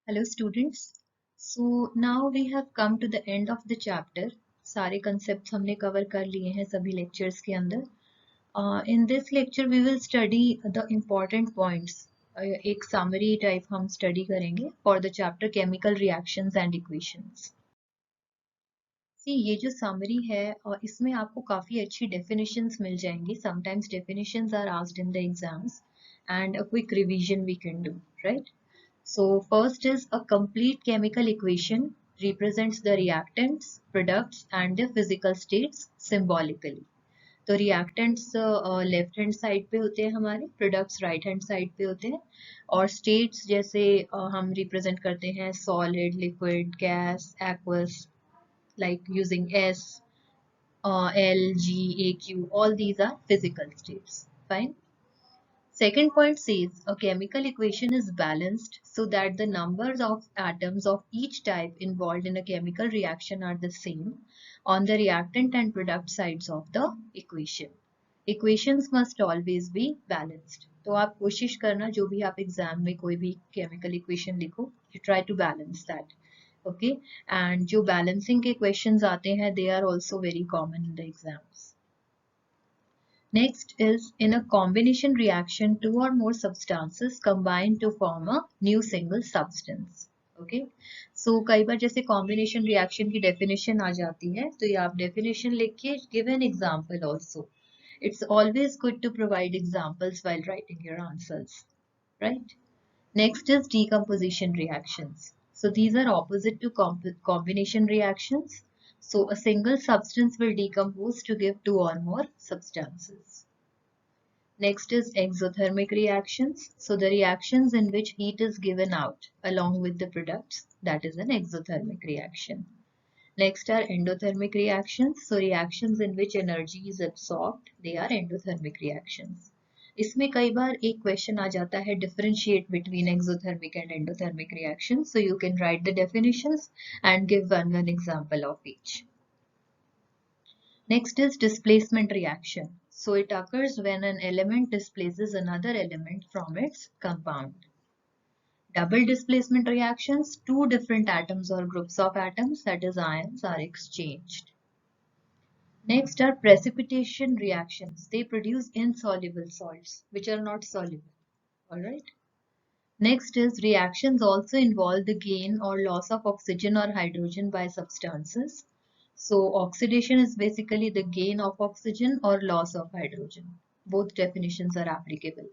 Hello students. So now we have come to the end of the chapter. सारे concepts हमने cover कर लिए हैं सभी lectures के अंदर. In this lecture we will study the important points. एक summary type हम study करेंगे for the chapter chemical reactions and equations. See, ये जो summary है और इसमें आपको काफी अच्छी definitions मिल जाएंगी. Sometimes definitions are asked in the exams and a quick revision we can do, right? So first is a complete chemical equation represents the reactants, products and their physical states symbolically. तो reactants left hand side पे होते हैं हमारे, products right hand side पे होते हैं और states जैसे हम रिप्रेजेंट करते हैं solid, liquid, gas, aqueous, like using S, L, G, A, Q, all these are physical states. Fine. Second point says a chemical equation is balanced so that the numbers of atoms of each type involved in a chemical reaction are the same on the reactant and product sides of the equation. Equations must always be balanced. तो आप कोशिश करना जो भी आप exam में कोई भी केमिकल इक्वेशन लिखो, you try to balance that. Okay, and जो balancing के questions आते हैं, they are also very common in the exams. Next is in a combination reaction, two or more substances combine to form a new single substance. Okay, so कई बार जैसे combination reaction की definition आ जाती है, तो ये आप definition लिखिए, give an example also. It's always good to provide examples while writing your answers, right? Next is decomposition reactions. So these are opposite to combination reactions. So a single substance will decompose to give two or more substances. Next is exothermic reactions. So the reactions in which heat is given out along with the products, that is an exothermic reaction. Next are endothermic reactions. So reactions in which energy is absorbed, they are endothermic reactions. इसमें कई बार एक question आ जाता है differentiate between exothermic and endothermic reactions. So you can write the definitions and give one example of each. Next is displacement reaction. So it occurs when an element displaces another element from its compound. Double displacement reactions, two different atoms or groups of atoms, that is ions, are exchanged. Next are precipitation reactions. They produce insoluble salts which are not soluble. Alright. Next is reactions also involve the gain or loss of oxygen or hydrogen by substances. So oxidation is basically the gain of oxygen or loss of hydrogen. Both definitions are applicable.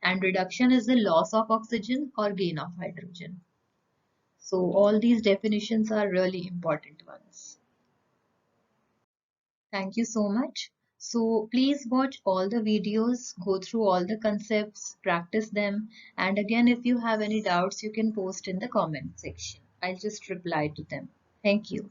And reduction is the loss of oxygen or gain of hydrogen. So all these definitions are really important ones. Thank you so much. So please watch all the videos, go through all the concepts, practice them. And again, if you have any doubts, you can post in the comment section. I'll just reply to them. Thank you.